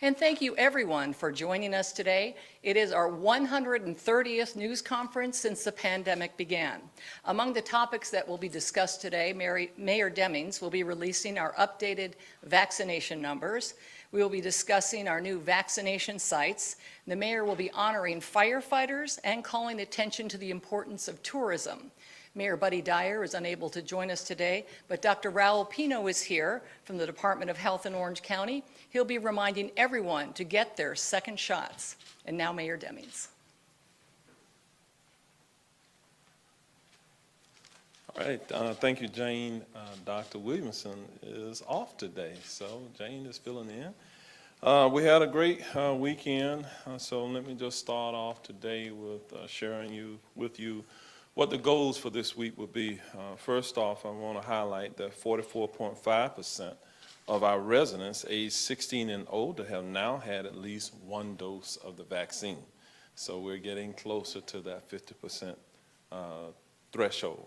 And thank you everyone for joining us today. It is our 130th news conference since the pandemic began. Among the topics that will be discussed today, Mayor Demings will be releasing our updated vaccination numbers. We will be discussing our new vaccination sites. The mayor will be honoring firefighters and calling attention to the importance of tourism. Mayor Buddy Dyer is unable to join us today, but Dr. Raul Pino is here from the Department of Health in Orange County. He'll be reminding everyone to get their second shots. And now Mayor Demings. All right, thank you, Jane. Dr. Williamson is off today, so Jane is filling in. We had a great weekend, so let me just start off today with sharing with you what the goals for this week will be. First off, I want to highlight that 44.5% of our residents aged 16 and older have now had at least one dose of the vaccine. So we're getting closer to that 50% threshold.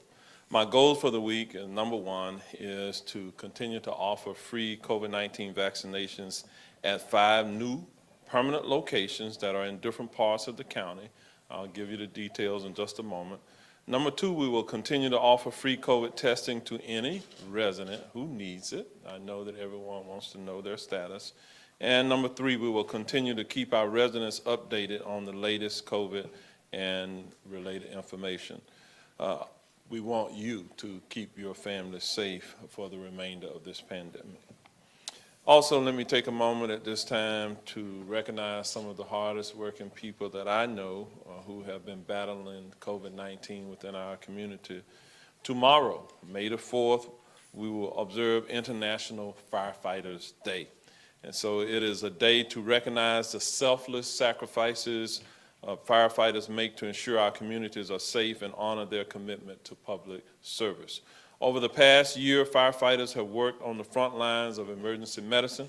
My goal for the week, number one, is to continue to offer free COVID-19 vaccinations at 5 new permanent locations that are in different parts of the county. I'll give you the details in just a moment. Number two, we will continue to offer free COVID testing to any resident who needs it. I know that everyone wants to know their status. And number three, we will continue to keep our residents updated on the latest COVID and related information. We want you to keep your family safe for the remainder of this pandemic. Also, let me take a moment at this time to recognize some of the hardest working people that I know who have been battling COVID-19 within our community. Tomorrow, May the 4th, we will observe International Firefighters Day. And so it is a day to recognize the selfless sacrifices firefighters make to ensure our communities are safe and honor their commitment to public service. Over the past year, firefighters have worked on the front lines of emergency medicine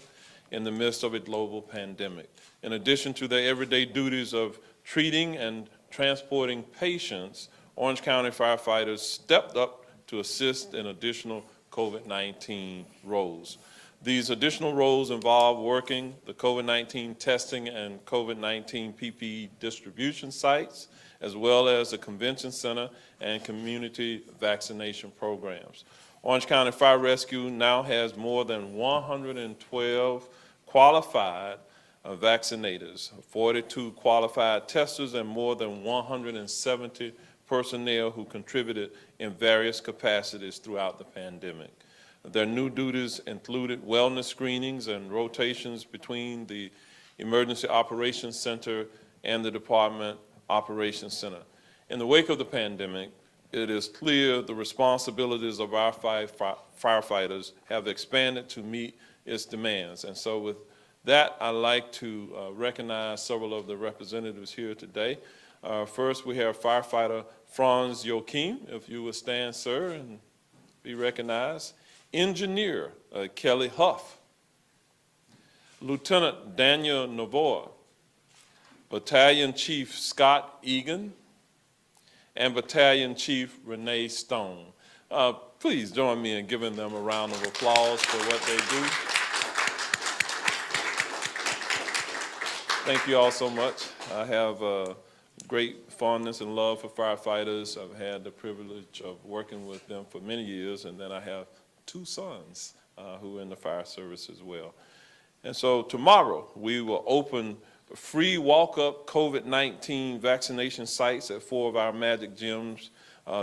in the midst of a global pandemic. In addition to their everyday duties of treating and transporting patients, Orange County firefighters stepped up to assist in additional COVID-19 roles. These additional roles involve working the COVID-19 testing and COVID-19 PPE distribution sites, as well as the convention center and community vaccination programs. Orange County Fire Rescue now has more than 112 qualified vaccinators, 42 qualified testers, and more than 170 personnel who contributed in various capacities throughout the pandemic. Their new duties included wellness screenings and rotations between the Emergency Operations Center and the Department Operations Center. In the wake of the pandemic, it is clear the responsibilities of our firefighters have expanded to meet its demands. And so with that, I'd like to recognize several of the representatives here today. First, we have firefighter Franz Joachim, if you would stand, sir, and be recognized. Engineer Kelly Huff, Lieutenant Daniel Novoa, Battalion Chief Scott Egan, and Battalion Chief Renee Stone. Please join me in giving them a round of applause for what they do. Thank you all so much. I have great fondness and love for firefighters. I've had the privilege of working with them for many years, and then I have 2 sons who are in the fire service as well. And so tomorrow we will open free walk-up COVID-19 vaccination sites at 4 of our Magic gyms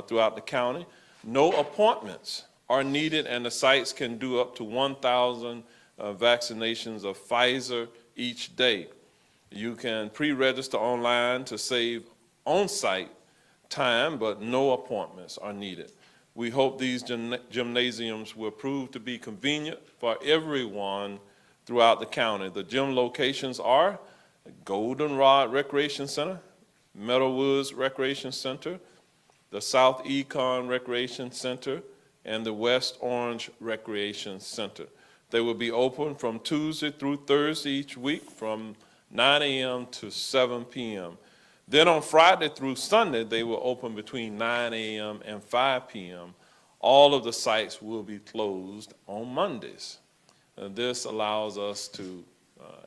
throughout the county. No appointments are needed, and the sites can do up to 1,000 vaccinations of Pfizer each day. You can pre-register online to save on-site time, but no appointments are needed. We hope these gymnasiums will prove to be convenient for everyone throughout the county. The gym locations are Goldenrod Recreation Center, Meadowwoods Recreation Center, the South Econ Recreation Center, and the West Orange Recreation Center. They will be open from Tuesday through Thursday each week from 9 a.m. to 7 p.m. Then on Friday through Sunday, they will open between 9 a.m. and 5 p.m. All of the sites will be closed on Mondays. This allows us to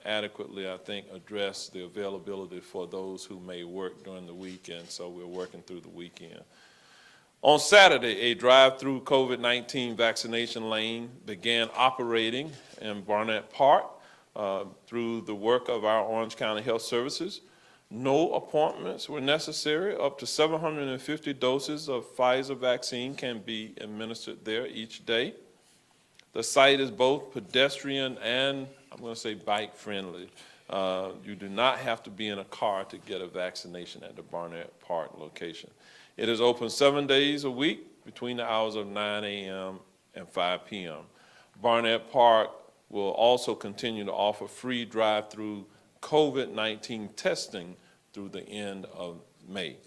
adequately, I think, address the availability for those who may work during the weekend, so we're working through the weekend. On Saturday, a drive-through COVID-19 vaccination lane began operating in Barnett Park through the work of our Orange County Health Services. No appointments were necessary. Up to 750 doses of Pfizer vaccine can be administered there each day. The site is both pedestrian and, I'm going to say, bike-friendly. You do not have to be in a car to get a vaccination at the Barnett Park location. It is open 7 days a week between the hours of 9 a.m. and 5 p.m. Barnett Park will also continue to offer free drive-through COVID-19 testing through the end of May.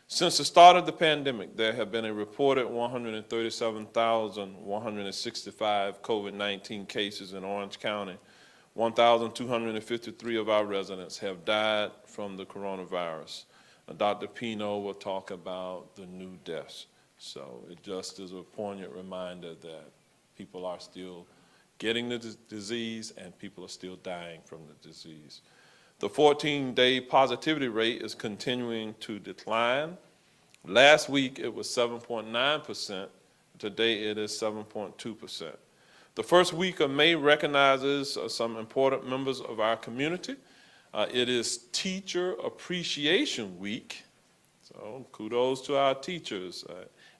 Since the start of the pandemic, there have been a reported 137,165 COVID-19 cases in Orange County. 1,253 of our residents have died from the coronavirus. Dr. Pino will talk about the new deaths. So it just is a poignant reminder that people are still getting the disease and people are still dying from the disease. The 14-day positivity rate is continuing to decline. Last week it was 7.9%. Today it is 7.2%. The first week of May recognizes some important members of our community. It is Teacher Appreciation Week, so kudos to our teachers.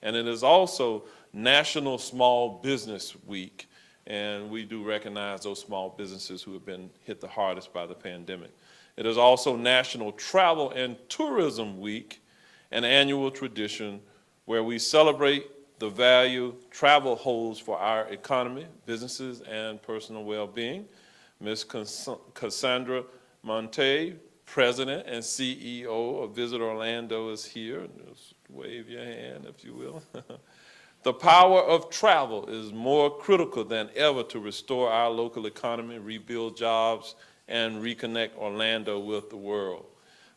And it is also National Small Business Week, and we do recognize those small businesses who have been hit the hardest by the pandemic. It is also National Travel and Tourism Week, an annual tradition where we celebrate the value travel holds for our economy, businesses, and personal well-being. Ms. Cassandra Monte, President and CEO of Visit Orlando, is here. Just wave your hand, if you will. The power of travel is more critical than ever to restore our local economy, rebuild jobs, and reconnect Orlando with the world.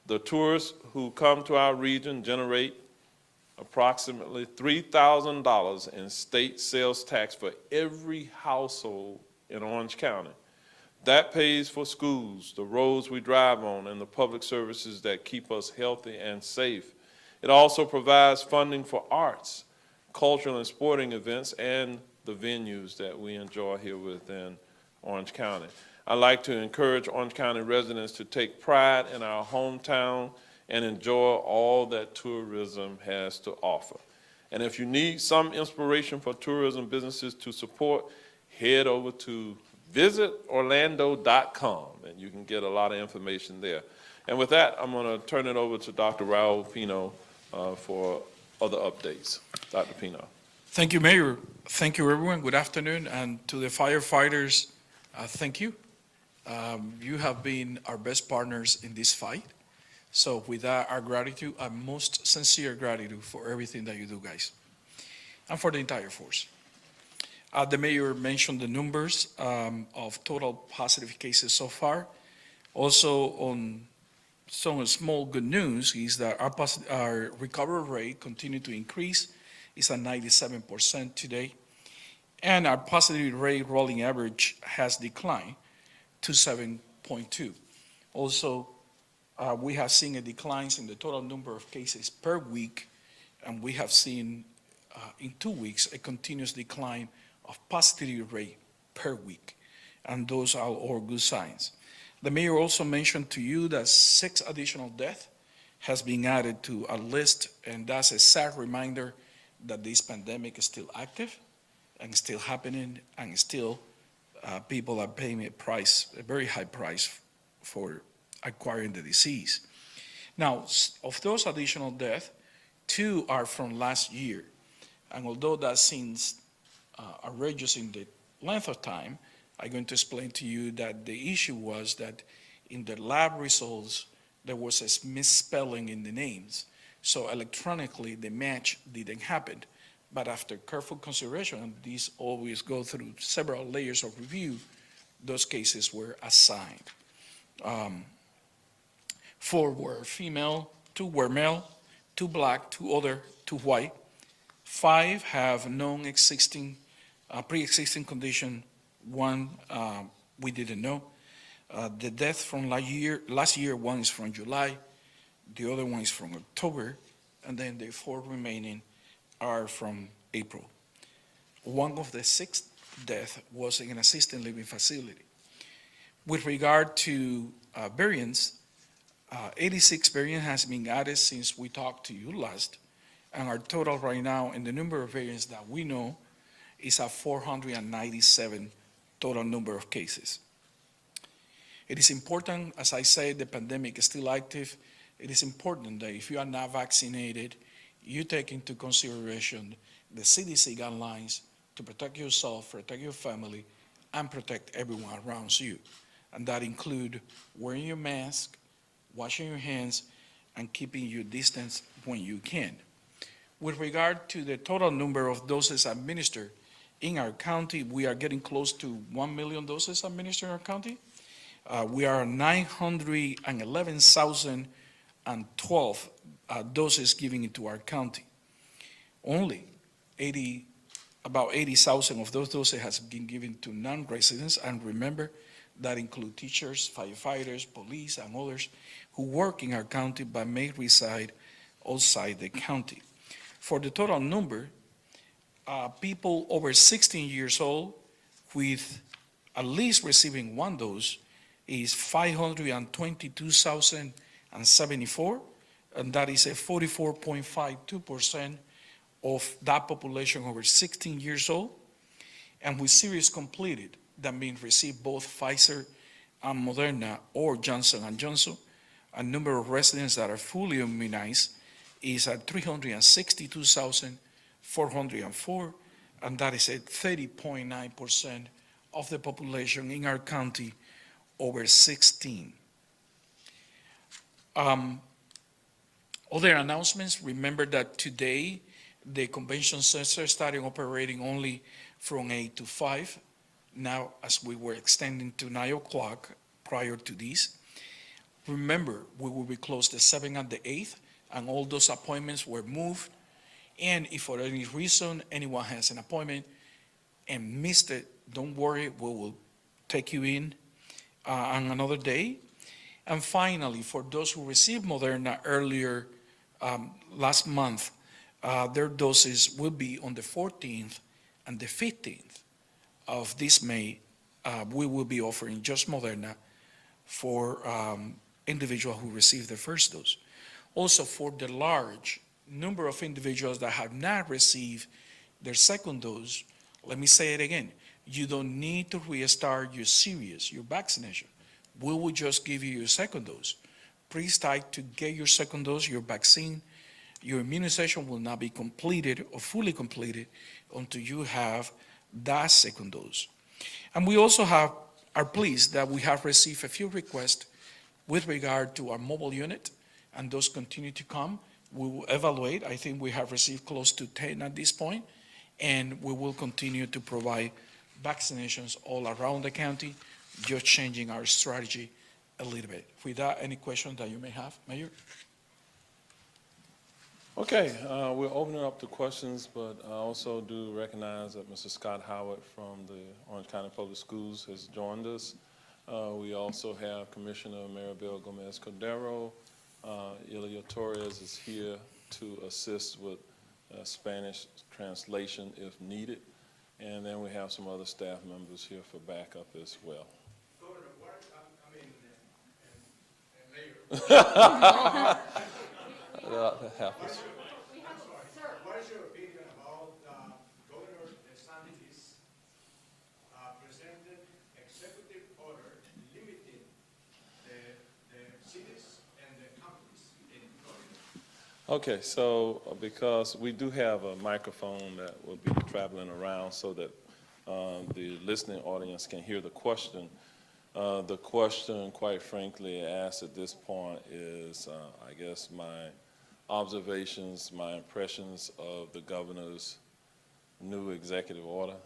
The tourists who come to our region generate approximately $3,000 in state sales tax for every household in Orange County. That pays for schools, the roads we drive on, and the public services that keep us healthy and safe. It also provides funding for arts, cultural and sporting events, and the venues that we enjoy here within Orange County. I'd like to encourage Orange County residents to take pride in our hometown and enjoy all that tourism has to offer. And if you need some inspiration for tourism businesses to support, head over to visitorlando.com, and you can get a lot of information there. And with that, I'm going to turn it over to Dr. Raul Pino for other updates. Dr. Pino. Thank you, Mayor. Thank you, everyone. Good afternoon. And to the firefighters, thank you. You have been our best partners in this fight. So with that, our gratitude, our most sincere gratitude for everything that you do, guys, and for the entire force. The mayor mentioned the numbers of total positive cases so far. Also, on some small good news is that our recovery rate continued to increase. It's at 97% today. And our positivity rate rolling average has declined to 7.2. Also, we have seen a decline in the total number of cases per week, and we have seen in 2 weeks a continuous decline of positivity rate per week, and those are all good signs. The mayor also mentioned to you that 6 additional deaths has been added to our list, and that's a sad reminder that this pandemic is still active and still happening, and still people are paying a very high price for acquiring the disease. Now, of those additional deaths, 2 are from last year, and although that seems outrageous in the length of time, I'm going to explain to you that the issue was that in the lab results, there was a misspelling in the names. So electronically, the match didn't happen. But after careful consideration, and these always go through several layers of review, those cases were assigned. 4 were female, 2 were male, 2 black, 2 other, 2 white. 5 have pre-existing condition. 1 we didn't know. The death from last year, one is from July, the other one is from October, and then the 4 remaining are from April. One of the 6 deaths was in an assisted living facility. With regard to variants, 86 variant has been added since we talked to you last, and our total right now in the number of variants that we know is at 497 total number of cases. It is important, as I said, the pandemic is still active. It is important that if you are not vaccinated, you take into consideration the CDC guidelines to protect yourself, protect your family, and protect everyone around you. And that include wearing your mask, washing your hands, and keeping your distance when you can. With regard to the total number of doses administered in our county, we are getting close to 1 million doses administered in our county. We are 911,012 doses given into our county. Only about 80,000 of those doses has been given to non-residents, and remember, that include teachers, firefighters, police, and others who work in our county but may reside outside the county. For the total number, people over 16 years old with at least receiving 1 dose is 522,074, and that is a 44.52% of that population over 16 years old. And with series completed, that means received both Pfizer and Moderna or Johnson & Johnson, a number of residents that are fully immunized is at 362,404, and that is a 30.9% of the population in our county over 16. Other announcements, remember that today the convention center started operating only from 8 to 5. Now, as we were extending to 9 o'clock prior to this, remember, we will be closed the 7th and the 8th, and all those appointments were moved. And if for any reason anyone has an appointment and missed it, don't worry, we will take you in on another day. And finally, for those who received Moderna earlier last month, their doses will be on the 14th and the 15th of this May. We will be offering just Moderna for individuals who received the first dose. Also, for the large number of individuals that have not received their second dose, let me say it again, you don't need to restart your series, your vaccination. We will just give you your second dose. Please try to get your second dose, your vaccine. Your immunization will not be completed or fully completed until you have that second dose. And we also are pleased that we have received a few requests with regard to our mobile unit, and those continue to come. We will evaluate. I think we have received close to 10 at this point, and we will continue to provide vaccinations all around the county, just changing our strategy a little bit. With that, any questions that you may have, Mayor? Okay, we're opening up to questions, but I also do recognize that Mr. Scott Howard from the Orange County Public Schools has joined us. We also have Commissioner Maribel Gomez-Cordero. Ilia Torres is here to assist with Spanish translation if needed. And then we have some other staff members here for backup as well. Governor, That happens. what is your opinion about Governor DeSantis's presented executive order limiting the cities and the counties in Florida? Okay, so because we do have a microphone that will be traveling around so that the listening audience can hear the question. The question, quite frankly, asked at this point is, I guess, my observations, my impressions of the governor's new executive order.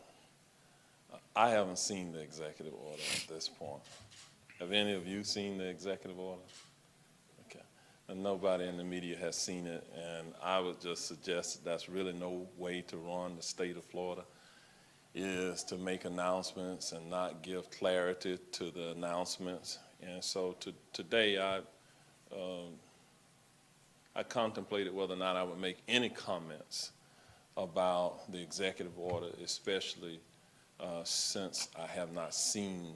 I haven't seen the executive order at this point. Have any of you seen the executive order? Okay. And nobody in the media has seen it, and I would just suggest that that's really no way to run the state of Florida. is to make announcements and not give clarity to the announcements. And so today I contemplated whether or not I would make any comments about the executive order, especially since I have not seen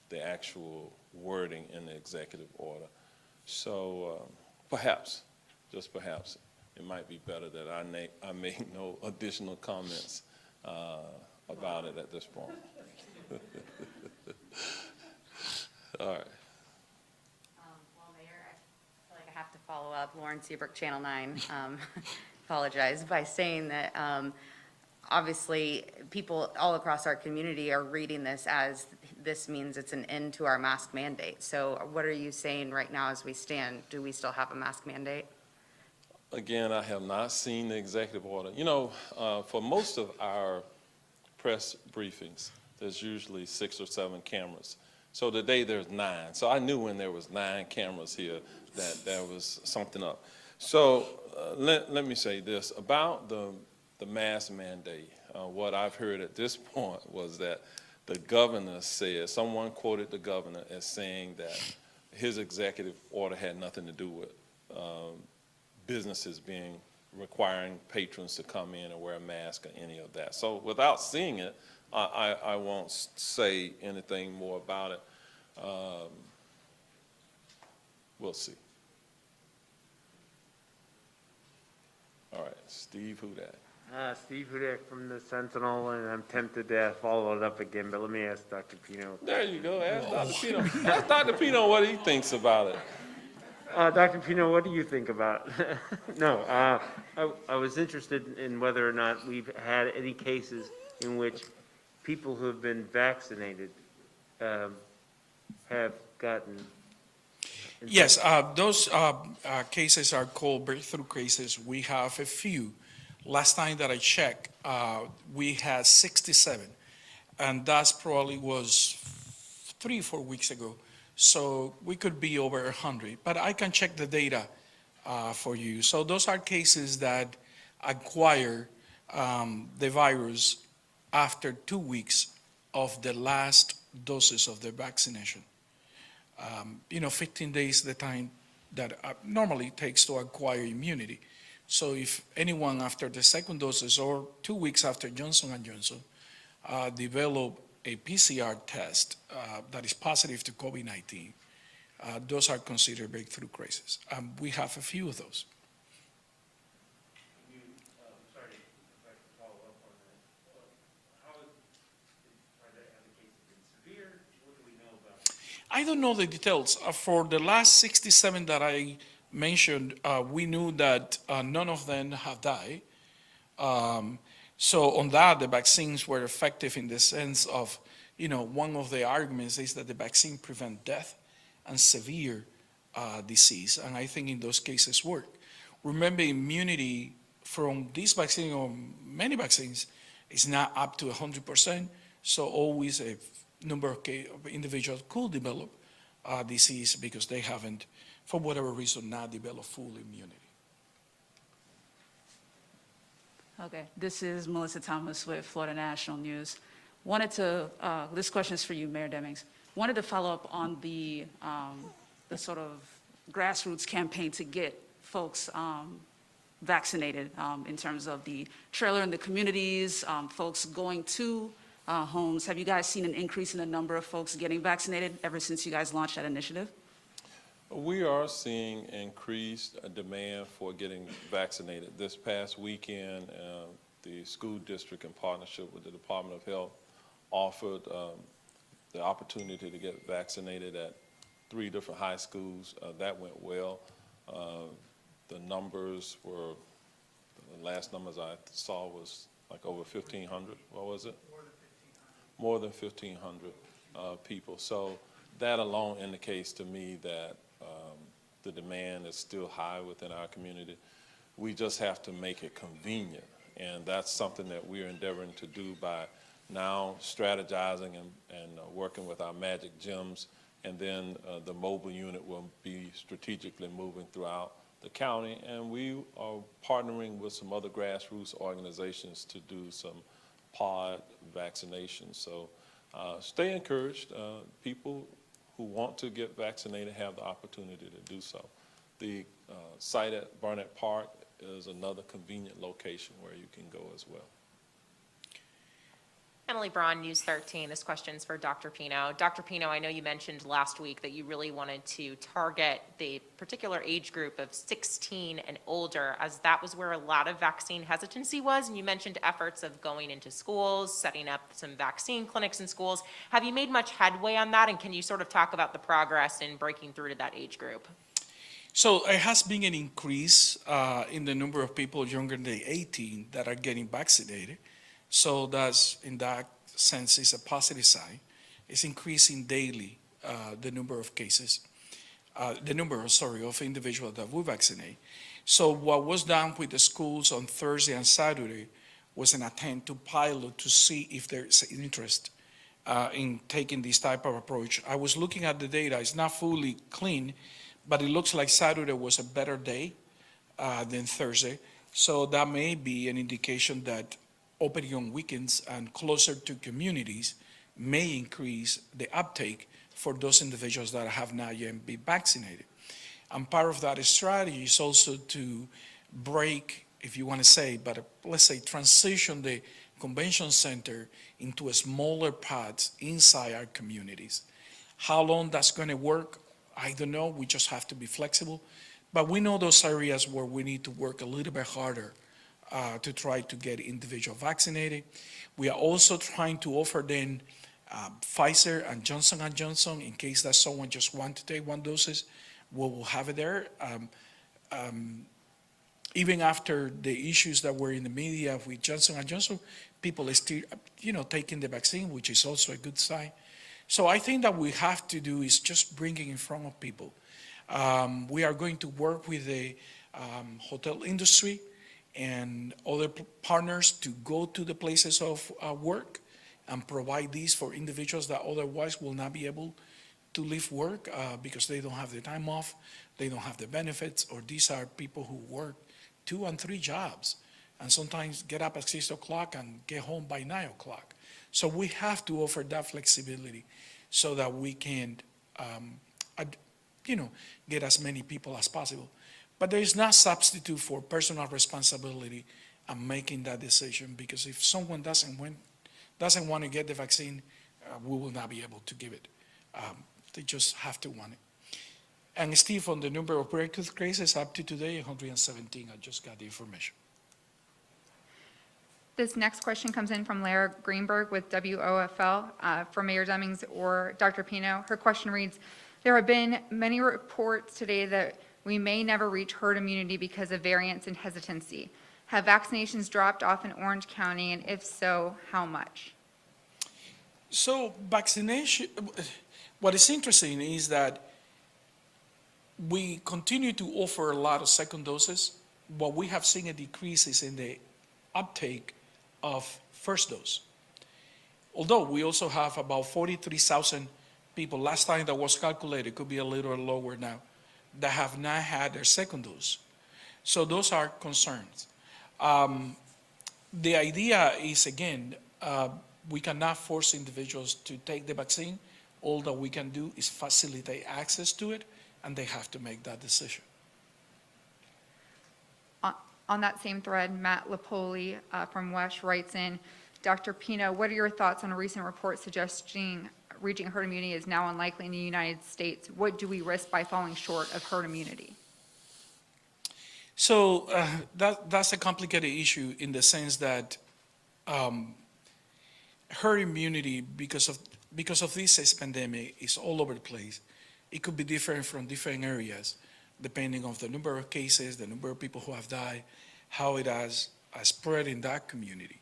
the actual wording in the executive order. So perhaps, just perhaps, it might be better that I make no additional comments about it at this point. All right. Well, Mayor, I feel like I have to follow up. Lauren Seabrook, Channel 9, apologize by saying that obviously people all across our community are reading this as this means it's an end to our mask mandate. So what are you saying right now as we stand? Do we still have a mask mandate? Again, I have not seen the executive order. You know, for most of our press briefings, there's usually 6 or 7 cameras. So today there's 9. So I knew when there was 9 cameras here that there was something up. So let me say this about the mask mandate. What I've heard at this point was that the governor said, someone quoted the governor as saying that his executive order had nothing to do with businesses requiring patrons to come in and wear a mask or any of that. So without seeing it, I won't say anything more about it. We'll see. All right, Steve Hudak. Steve Hudak from the Sentinel, and I'm tempted to follow it up again, but let me ask Dr. Pino. There you go. Ask Dr. Pino. Ask Dr. Pino what he thinks about it. Dr. Pino, what do you think about it? No, I was interested in whether or not we've had any cases in which people who have been vaccinated have gotten. Yes, those cases are called breakthrough cases. We have a few. Last time that I checked, we had 67, and that probably was 3 or 4 weeks ago. So we could be over 100, but I can check the data for you. So those are cases that acquire the virus after 2 weeks of the last doses of the vaccination. 15 days the time that normally takes to acquire immunity. So if anyone after the second doses or 2 weeks after Johnson & Johnson develop a PCR test that is positive to COVID-19, those are considered breakthrough cases. We have a few of those. Sorry, if I could follow up on that. Have the cases been severe? What do we know about it? I don't know the details. For the last 67 that I mentioned, we knew that none of them have died. So on that, the vaccines were effective in the sense of, one of the arguments is that the vaccine prevents death and severe disease, and I think in those cases work. Remember, immunity from this vaccine or many vaccines is not up to 100%, so always a number of individuals could develop disease because they haven't, for whatever reason, not developed full immunity. Okay, this is Melissa Thomas with Florida National News. This question is for you, Mayor Demings. Wanted to follow up on the sort of grassroots campaign to get folks vaccinated in terms of the trailer in the communities, folks going to homes. Have you guys seen an increase in the number of folks getting vaccinated ever since you guys launched that initiative? We are seeing increased demand for getting vaccinated. This past weekend, the school district, in partnership with the Department of Health, offered the opportunity to get vaccinated at 3 different high schools. That went well. The numbers were, the last numbers I saw was like over 1,500. What was it? More than 1,500 people. So that alone indicates to me that the demand is still high within our community. We just have to make it convenient, and that's something that we're endeavoring to do by now strategizing and working with our magic gyms, and then the mobile unit will be strategically moving throughout the county, and we are partnering with some other grassroots organizations to do some pod vaccination. So stay encouraged. People who want to get vaccinated have the opportunity to do so. The site at Barnett Park is another convenient location where you can go as well. Emily Braun, News 13. This question's for Dr. Pino. Dr. Pino, I know you mentioned last week that you really wanted to target the particular age group of 16 and older, as that was where a lot of vaccine hesitancy was, and you mentioned efforts of going into schools, setting up some vaccine clinics in schools. Have you made much headway on that, and can you sort of talk about the progress in breaking through to that age group? So there has been an increase in the number of people younger than 18 that are getting vaccinated. So that's, in that sense, is a positive sign. It's increasing daily, the number of cases, of individuals that we vaccinate. So what was done with the schools on Thursday and Saturday was an attempt to pilot to see if there's interest in taking this type of approach. I was looking at the data. It's not fully clean, but it looks like Saturday was a better day than Thursday. So that may be an indication that opening on weekends and closer to communities may increase the uptake for those individuals that have not yet been vaccinated. And part of that strategy is also to break, if you want to say, but let's say transition the convention center into a smaller pods inside our communities. How long that's going to work, I don't know. We just have to be flexible. But we know those areas where we need to work a little bit harder to try to get individuals vaccinated. We are also trying to offer them Pfizer and Johnson & Johnson in case that someone just wants to take one doses. We will have it there. Even after the issues that were in the media with Johnson & Johnson, people are still, taking the vaccine, which is also a good sign. So I think that we have to do is just bring it in front of people. We are going to work with the hotel industry and other partners to go to the places of work and provide these for individuals that otherwise will not be able to leave work because they don't have the time off, they don't have the benefits, or these are people who work 2 and 3 jobs and sometimes get up at 6 o'clock and get home by 9 o'clock. So we have to offer that flexibility so that we can, get as many people as possible. But there is no substitute for personal responsibility and making that decision, because if someone doesn't want to get the vaccine, we will not be able to give it. They just have to want it. And Steve, on the number of breakthrough cases up to today, 117, I just got the information. This next question comes in from Lara Greenberg with WOFL for Mayor Demings or Dr. Pino. Her question reads, there have been many reports today that we may never reach herd immunity because of variants and hesitancy. Have vaccinations dropped off in Orange County, and if so, how much? So vaccination, what is interesting is that we continue to offer a lot of second doses. What we have seen a decrease is in the uptake of first dose. Although we also have about 43,000 people, last time that was calculated, could be a little lower now, that have not had their second dose. So those are concerns. The idea is, again, we cannot force individuals to take the vaccine. All that we can do is facilitate access to it, and they have to make that decision. On that same thread, Matt Lapoli from WESH writes in, Dr. Pino, what are your thoughts on a recent report suggesting reaching herd immunity is now unlikely in the United States? What do we risk by falling short of herd immunity? So that's a complicated issue in the sense that herd immunity, because of this pandemic, is all over the place. It could be different from different areas, depending on the number of cases, the number of people who have died, how it has spread in that community.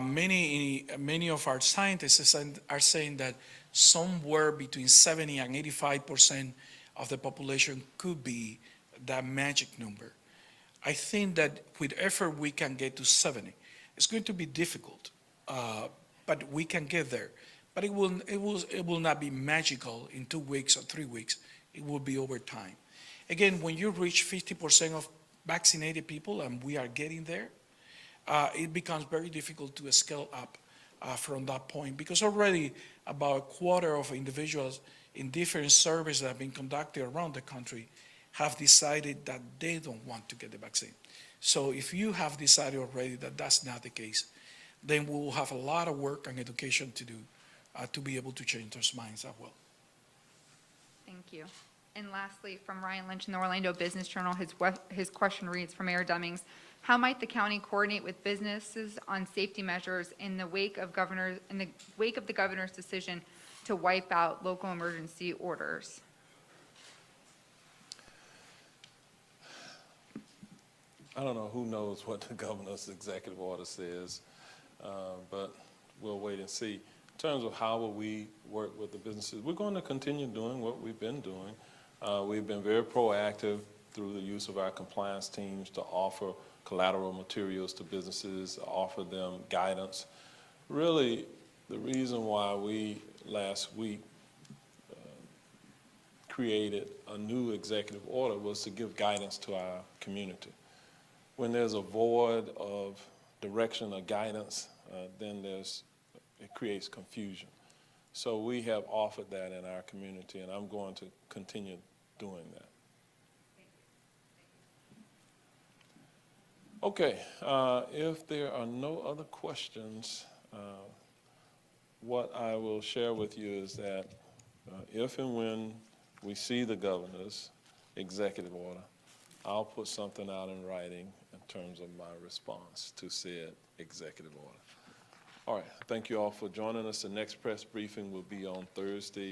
Many of our scientists are saying that somewhere between 70 and 85% of the population could be that magic number. I think that with effort we can get to 70. It's going to be difficult, but we can get there. But it will not be magical in 2 weeks or 3 weeks. It will be over time. Again, when you reach 50% of vaccinated people, and we are getting there, it becomes very difficult to scale up from that point, because already about a quarter of individuals in different surveys that have been conducted around the country have decided that they don't want to get the vaccine. So if you have decided already that that's not the case, then we will have a lot of work and education to do to be able to change those minds as well. Thank you. And lastly, from Ryan Lynch in the Orlando Business Journal, his question reads for Mayor Demings: how might the county coordinate with businesses on safety measures in the wake of the governor's decision to wipe out local emergency orders? I don't know who knows what the governor's executive order says, but we'll wait and see. In terms of how will we work with the businesses, we're going to continue doing what we've been doing. We've been very proactive through the use of our compliance teams to offer collateral materials to businesses, offer them guidance. Really, the reason why we last week created a new executive order was to give guidance to our community. When there's a void of direction or guidance, then it creates confusion. So we have offered that in our community, and I'm going to continue doing that. Okay, if there are no other questions, what I will share with you is that if and when we see the governor's executive order, I'll put something out in writing in terms of my response to said executive order. All right, thank you all for joining us. The next press briefing will be on Thursday,